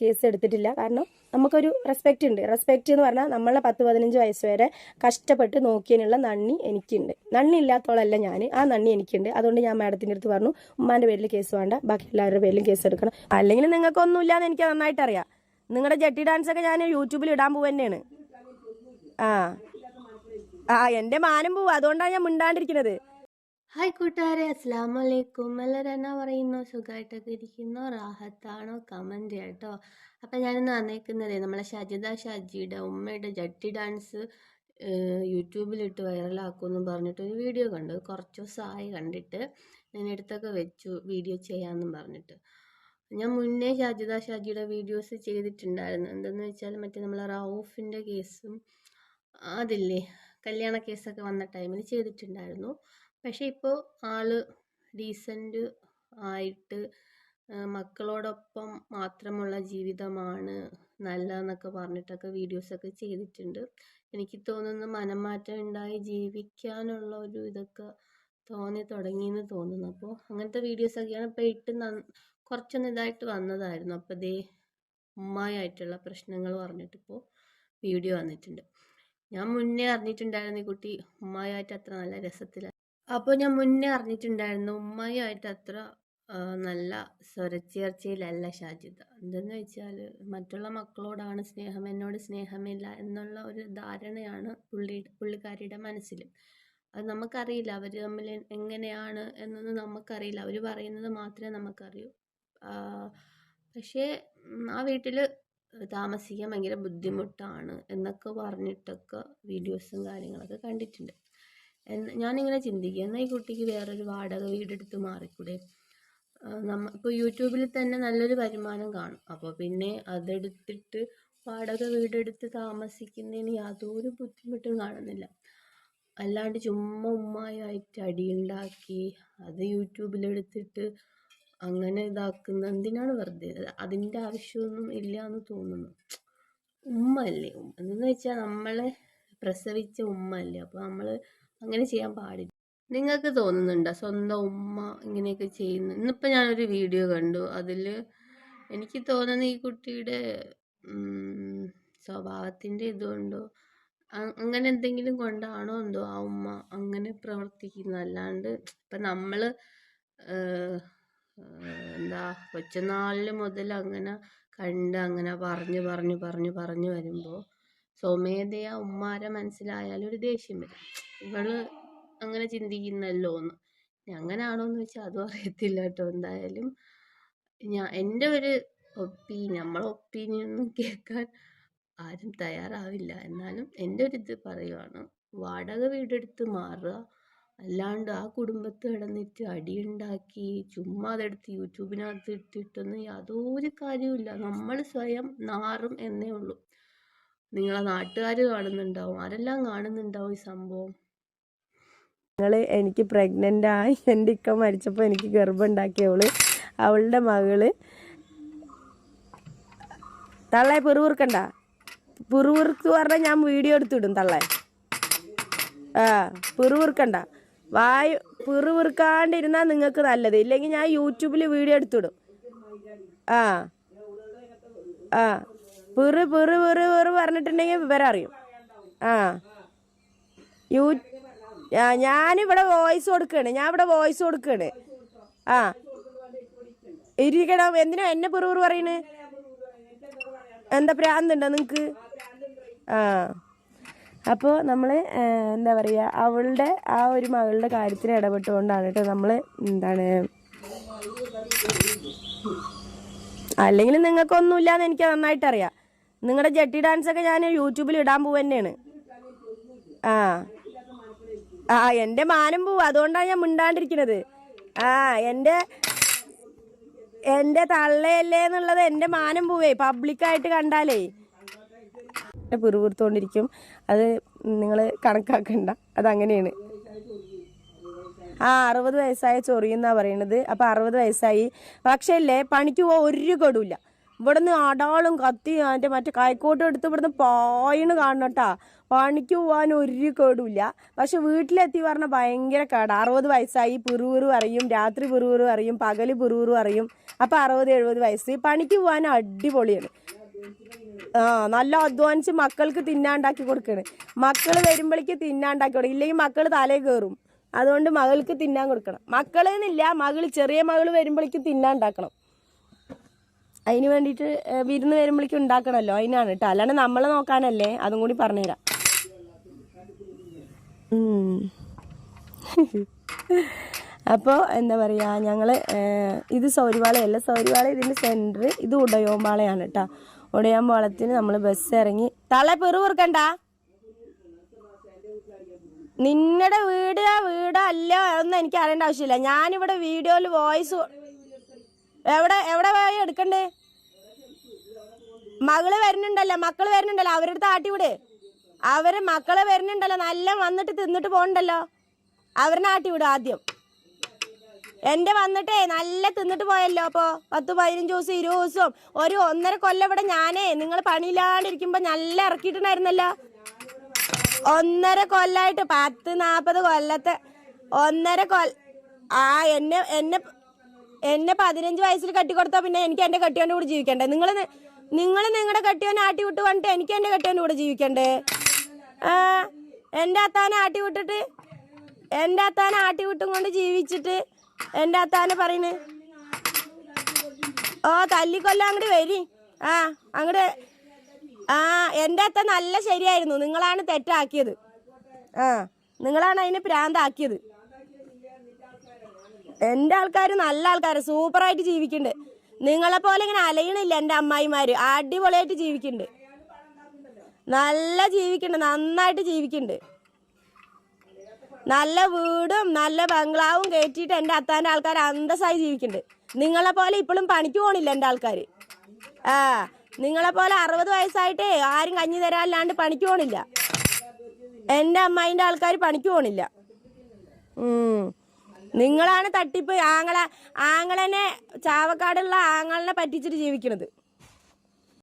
Case എടുത്തിട്ടില്ല. കാരണം നമുക്കൊരു റെസ്പെക്റ്റ് ഉണ്ട്. റെസ്പെക്റ്റ് എന്ന് പറഞ്ഞാൽ നമ്മളെ 10-15 വയസ്സ് വരെ കഷ്ടപ്പെട്ട് നോക്കിയതിനുള്ള നന്ദി എനിക്കുണ്ട്. നന്ദി ഇല്ലാത്തോളല്ല ഞാൻ, ആ നന്ദി എനിക്കുണ്ട്. അതുകൊണ്ട് ഞാൻ മാഡത്തിൻ്റെ അടുത്ത് പറഞ്ഞു, ഉമ്മാൻ്റെ പേരിൽ കേസ് വേണ്ട, ബാക്കി എല്ലാവരുടെ പേരിലും കേസ് എടുക്കണം. അല്ലെങ്കിൽ നിങ്ങൾക്കൊന്നുമില്ലാന്ന് എനിക്ക് നന്നായിട്ട് അറിയാം. നിങ്ങളുടെ ജട്ടി ഡാൻസൊക്കെ ഞാൻ യൂട്യൂബിൽ ഇടാൻ പോവുക തന്നെയാണ്. എൻ്റെ മാനം പോവും, അതുകൊണ്ടാണ് ഞാൻ മിണ്ടാണ്ടിരിക്കുന്നത്. ഹായ് കൂട്ടുകാരെ, അസ്സാം വലൈക്കും. എല്ലാവരും എന്നാ പറയുന്നു? സുഖമായിട്ടൊക്കെ ഇരിക്കുന്നോ? റാഹത്താണോ? കമൻറ്റ് കേട്ടോ. അപ്പം ഞാനിന്ന് വന്നേക്കുന്നത് നമ്മളെ ഷാജിയുടെ ഉമ്മയുടെ ജട്ടി ഡാൻസ് യൂട്യൂബിലിട്ട് വൈറലാക്കുമെന്ന് പറഞ്ഞിട്ടൊരു വീഡിയോ കണ്ടു. കുറച്ച് ദിവസമായി കണ്ടിട്ട് ഞാൻ എടുത്തൊക്കെ വെച്ചു വീഡിയോ ചെയ്യാമെന്നും പറഞ്ഞിട്ട്. ഞാൻ മുന്നേ ഷാജിയുടെ വീഡിയോസ് ചെയ്തിട്ടുണ്ടായിരുന്നു. എന്തെന്ന് വെച്ചാൽ മറ്റേ നമ്മളെ റൌഫിൻ്റെ കേസും അതില്ലേ കല്യാണ കേസൊക്കെ വന്ന ടൈമിൽ ചെയ്തിട്ടുണ്ടായിരുന്നു. പക്ഷെ ഇപ്പോൾ ആള് ഡീസൻറ്റ് ആയിട്ട് മക്കളോടൊപ്പം മാത്രമുള്ള ജീവിതമാണ് നല്ലതെന്നൊക്കെ പറഞ്ഞിട്ടൊക്കെ വീഡിയോസൊക്കെ ചെയ്തിട്ടുണ്ട്. എനിക്ക് തോന്നുന്നു മനംമാറ്റം ഉണ്ടായി ജീവിക്കാനുള്ള ഒരു ഇതൊക്കെ തോന്നി തുടങ്ങിയെന്ന് തോന്നുന്നു. അപ്പോൾ അങ്ങനത്തെ വീഡിയോസൊക്കെയാണ് ഇപ്പോൾ കുറച്ചൊന്ന് ഇതായിട്ട് വന്നതായിരുന്നു. അപ്പോൾ ദേ ഉമ്മായായിട്ടുള്ള പ്രശ്നങ്ങൾ പറഞ്ഞിട്ടിപ്പോൾ വീഡിയോ വന്നിട്ടുണ്ട്. ഞാൻ മുന്നേ അറിഞ്ഞിട്ടുണ്ടായിരുന്നു ഈ കുട്ടി ഉമ്മായായിട്ട് അത്ര നല്ല രസത്തിലാണ്. അപ്പോൾ ഞാൻ മുന്നേ അറിഞ്ഞിട്ടുണ്ടായിരുന്നു ഉമ്മയുമായിട്ട് അത്ര നല്ല സ്വരച്ചേർച്ചയിലല്ല ഷാജിദ. എന്തെന്ന് വെച്ചാൽ മറ്റുള്ള മക്കളോടാണ് സ്നേഹം, എന്നോട് സ്നേഹമില്ല എന്നുള്ള ഒരു ധാരണയാണ് പുള്ളിക്കാരിയുടെ മനസ്സിൽ. അത് നമുക്കറിയില്ല, അവർ തമ്മിൽ എങ്ങനെയാണ് എന്നൊന്നും നമുക്കറിയില്ല. അവർ പറയുന്നത് മാത്രമേ നമുക്കറിയൂ. പക്ഷേ ആ വീട്ടിൽ താമസിക്കാൻ ഭയങ്കര ബുദ്ധിമുട്ടാണ് എന്നൊക്കെ പറഞ്ഞിട്ടൊക്കെ വീഡിയോസും കാര്യങ്ങളൊക്കെ കണ്ടിട്ടുണ്ട്. ഞാനിങ്ങനെ ചിന്തിക്കുക, എന്നാൽ ഈ കുട്ടിക്ക് വേറൊരു വാടക വീടെടുത്ത് മാറിക്കൂടെ? ഇപ്പോൾ യൂട്യൂബിൽ തന്നെ നല്ലൊരു വരുമാനം കാണും. അപ്പോൾ പിന്നെ അതെടുത്തിട്ട് വാടക വീടെടുത്ത് താമസിക്കുന്നതിന് യാതൊരു ബുദ്ധിമുട്ടും കാണുന്നില്ല. അല്ലാണ്ട് ചുമ്മാ ഉമ്മായായിട്ട് അടിയുണ്ടാക്കി അത് യൂട്യൂബിലെടുത്തിട്ട് അങ്ങനെ ഇതാക്കുന്ന എന്തിനാണ്? വെറുതെ അതിൻ്റെ ആവശ്യമൊന്നും ഇല്ല എന്ന് തോന്നുന്നു. ഉമ്മ അല്ലേ, എന്തെന്ന് വെച്ചാൽ നമ്മളെ പ്രസവിച്ച ഉമ്മ അല്ലേ, അപ്പോൾ നമ്മൾ അങ്ങനെ ചെയ്യാൻ പാടില്ല. നിങ്ങൾക്ക് തോന്നുന്നുണ്ടോ സ്വന്തം ഉമ്മ ഇങ്ങനെയൊക്കെ ചെയ്യുന്നു? ഇന്നിപ്പോൾ ഞാനൊരു വീഡിയോ കണ്ടു. അതിൽ എനിക്ക് തോന്നുന്നു ഈ കുട്ടിയുടെ സ്വഭാവത്തിൻ്റെ ഇതുകൊണ്ടോ അങ്ങനെ എന്തെങ്കിലും കൊണ്ടാണോ എന്തോ ആ ഉമ്മ അങ്ങനെ പ്രവർത്തിക്കുന്നത്. അല്ലാണ്ട് ഇപ്പം നമ്മൾ എന്താ കൊച്ചുനാളിൽ മുതൽ അങ്ങനെ കണ്ട് അങ്ങനെ പറഞ്ഞു വരുമ്പോൾ സ്വമേധയാ ഉമ്മാരെ മനസ്സിലായാലും ഒരു ദേഷ്യം വരും. ഇവള് അങ്ങനെ ചിന്തിക്കുന്നല്ലോ എന്ന്. അങ്ങനെയാണോന്ന് വെച്ചാൽ അതും അറിയത്തില്ല കേട്ടോ. എന്തായാലും എൻ്റെ ഒരു നമ്മളെ ഒപ്പീനിയനൊന്നും കേൾക്കാൻ ആരും തയ്യാറാവില്ല. എന്നാലും എൻ്റെ ഒരു ഇത് പറയുവാണ്, വാടക വീടെടുത്ത് മാറുക, അല്ലാണ്ട് ആ കുടുംബത്ത് കിടന്നിട്ട് അടിയുണ്ടാക്കി ചുമ്മാ അതെടുത്ത് യൂട്യൂബിനകത്ത് ഇട്ടിട്ടൊന്നും യാതൊരു കാര്യവുമില്ല. നമ്മൾ സ്വയം നാറും എന്നേ ഉള്ളൂ. നിങ്ങളെ നാട്ടുകാർ കാണുന്നുണ്ടാവും, ആരെല്ലാം കാണുന്നുണ്ടാവും ഈ സംഭവം. എനിക്ക് പ്രഗ്നൻ്റ് ആയി എൻ്റെ ഇക്ക മരിച്ചപ്പോൾ എനിക്ക് ഗർഭം ഉണ്ടാക്കിയവള്, അവളുടെ മകള് തള്ളെ പിറുവിറുക്കണ്ട. പിറുവിറുക്ക് പറഞ്ഞാൽ ഞാൻ വീഡിയോ എടുത്തിടും തള്ളെ. പിറുവിറുക്കണ്ട, പിറുവിറുക്കാണ്ടിരുന്നാൽ നിങ്ങൾക്ക് നല്ലത്. ഇല്ലെങ്കിൽ ഞാൻ യൂട്യൂബിൽ വീഡിയോ എടുത്തിടും. പിറു പിറു പിറു പിറു പറഞ്ഞിട്ടുണ്ടെങ്കിൽ വിവരം അറിയും. ഞാനിവിടെ വോയിസ് കൊടുക്കുകയാണ്. ഇരിക്കണം. എന്തിനാ എന്നെ പിറുപിറു പറയണ്? എന്താ പ്രാന്തുണ്ടോ നിങ്ങൾക്ക്? അപ്പോൾ നമ്മൾ എന്താ പറയുക, അവളുടെ ആ ഒരു മകളുടെ കാര്യത്തിന് ഇടപെട്ടുകൊണ്ടാണ് കേട്ടോ നമ്മൾ അല്ലെങ്കിൽ നിങ്ങൾക്കൊന്നുമില്ലാന്ന് എനിക്ക് നന്നായിട്ട് അറിയാം. നിങ്ങളുടെ ജട്ടി ഡാൻസൊക്കെ ഞാൻ യൂട്യൂബിൽ ഇടാൻ പോവുക തന്നെയാണ്. എൻ്റെ മാനം പോവും, അതുകൊണ്ടാണ് ഞാൻ മിണ്ടാണ്ടിരിക്കുന്നത്. എൻ്റെ തള്ളയല്ലേ എന്നുള്ളത് എൻ്റെ മാനം പോവേ. പബ്ലിക്കായിട്ട് കണ്ടാലേ പിറുപിറുത്തോണ്ടിരിക്കും. അത് നിങ്ങൾ കണക്കാക്കണ്ട, അതങ്ങനെയാണ്. 60 വയസ്സായ ചൊറിയെന്നാണ് പറയണത്. അപ്പോൾ 60 വയസ്സായി, പക്ഷേ അല്ലേ പണിക്ക് പോകാൻ ഒരു കൊടുമില്ല. ഇവിടുന്ന് അടാളും കത്തി മറ്റേ കൈക്കോട്ടും എടുത്ത് ഇവിടുന്ന് പായണ് കാണണട്ടാ. പണിക്ക് പോകാൻ ഒരു കേടുമില്ല. പക്ഷെ വീട്ടിലെത്തി പറഞ്ഞാൽ ഭയങ്കര കേടാ. 60 വയസ്സായി, പിറുപിറു അറിയും, രാത്രി പിറുപിറു അറിയും, പകല് പിറുപിറു അറിയും. അപ്പം 60-70 വയസ്സ്, പണിക്ക് പോകാൻ അടിപൊളിയാണ്. നല്ല അധ്വാനിച്ച് മക്കൾക്ക് തിന്നാണ്ടാക്കി കൊടുക്കണ്. മക്കൾ വരുമ്പോഴേക്ക് തിന്നാണ്ടാക്കി കൊടുക്കും, ഇല്ലെങ്കിൽ മക്കൾ തലേ കയറും. അതുകൊണ്ട് മകൾക്ക് തിന്നാൻ കൊടുക്കണം. മക്കളെന്നില്ല, ചെറിയ മകൾ വരുമ്പോഴേക്കും തിന്നാണ്ടാക്കണം. അതിന് വേണ്ടിയിട്ട് വിരുന്ന് വരുമ്പോഴേക്കും ഉണ്ടാക്കണമല്ലോ, അതിനാണ് കേട്ടോ. അല്ലാണ്ട് നമ്മളെ നോക്കാനല്ലേ. അതും കൂടി പറഞ്ഞുതരാം. അപ്പോൾ എന്താ പറയുക, ഞങ്ങൾ ഇത് സൗരിവാളയല്ല, സൗരിവാള ഇതിൻ്റെ സെൻറ്റർ, ഇത് ഉടയോമ്പാളയാണ് കേട്ടോ. ഉടയോമ്പാളത്തിന് നമ്മൾ ബസ് ഇറങ്ങി. തളെ പെറുവിറുക്കണ്ട, നിങ്ങളുടെ വീടോ അല്ല ഒന്നും എനിക്ക് അറിയേണ്ട ആവശ്യമില്ല. ഞാനിവിടെ വീഡിയോയിൽ വോയിസ് എവിടെ പോയി എടുക്കണ്ടേ? മക്കള് വരുന്നുണ്ടല്ലോ, അവരുടെ അടുത്ത് ആട്ടി വിട്. മക്കളെ വരുന്നുണ്ടല്ലോ, നല്ല വന്നിട്ട് തിന്നിട്ട് പോകണ്ടല്ലോ, അവരെ ആട്ടി വിടും ആദ്യം. എൻ്റെ വന്നിട്ടേ നല്ല തിന്നിട്ട് പോയല്ലോ. അപ്പോൾ 10-15 ദിവസം 20 ദിവസം 1.5 കൊല്ലം ഇവിടെ ഞാനേ നിങ്ങൾ പണിയില്ലാണ്ടിരിക്കുമ്പോൾ നല്ല ഇറക്കിയിട്ടുണ്ടായിരുന്നല്ലോ. 1.5 കൊല്ലമായിട്ട് 10-40 കൊല്ലത്തെ 1.5 കൊല്ലം. എന്നെ 15 വയസ്സിൽ കെട്ടിക്കൊടുത്താൽ പിന്നെ എനിക്ക് എൻ്റെ കെട്ടിയോൻ്റെ കൂടെ ജീവിക്കണ്ടേ? നിങ്ങൾ നിങ്ങളുടെ കെട്ടിയോനെ ആട്ടി വിട്ട് വന്നിട്ട് എനിക്ക് എൻ്റെ കെട്ടിയോൻ്റെ കൂടെ ജീവിക്കണ്ടേ? എൻ്റെ അത്താനെ ആട്ടി വിട്ടും കൊണ്ട് ജീവിച്ചിട്ട് എൻ്റെ അത്താനെ പറയുന്നത് തല്ലിക്കൊല്ലം അങ്ങോട്ട് വരി. അങ്ങോട്ട് എൻ്റെ അത്ത നല്ല ശരിയായിരുന്നു, നിങ്ങളാണ് തെറ്റാക്കിയത്. നിങ്ങളാണ് അതിന് പ്രാന്താക്കിയത്. എൻ്റെ ആൾക്കാർ നല്ല ആൾക്കാർ, സൂപ്പറായിട്ട് ജീവിക്കുന്നുണ്ട്. നിങ്ങളെപ്പോലെ ഇങ്ങനെ അലയണില്ല എൻ്റെ അമ്മായിമാർ. അടിപൊളിയായിട്ട് ജീവിക്കുന്നുണ്ട്, നന്നായിട്ട് ജീവിക്കുന്നുണ്ട്. നല്ല വീടും നല്ല ബംഗ്ലാവും കയറ്റിയിട്ട് എൻ്റെ അത്താൻ്റെ ആൾക്കാർ അന്തസ്സായി ജീവിക്കുന്നുണ്ട്. നിങ്ങളെപ്പോലെ ഇപ്പോഴും പണിക്ക് പോകണില്ല എൻ്റെ ആൾക്കാർ. നിങ്ങളെപ്പോലെ 60 വയസ്സായിട്ടേ ആരും കഞ്ഞി തരാനില്ലാണ്ട് പണിക്ക് പോകണില്ല. എൻ്റെ അമ്മായിൻ്റെ ആൾക്കാർ പണിക്ക് പോകണില്ല. നിങ്ങളാണ് തട്ടിപ്പ്. ആങ്ങളനെ ചാവക്കാടുള്ള ആങ്ങളനെ പറ്റിച്ചിട്ട് ജീവിക്കണത്.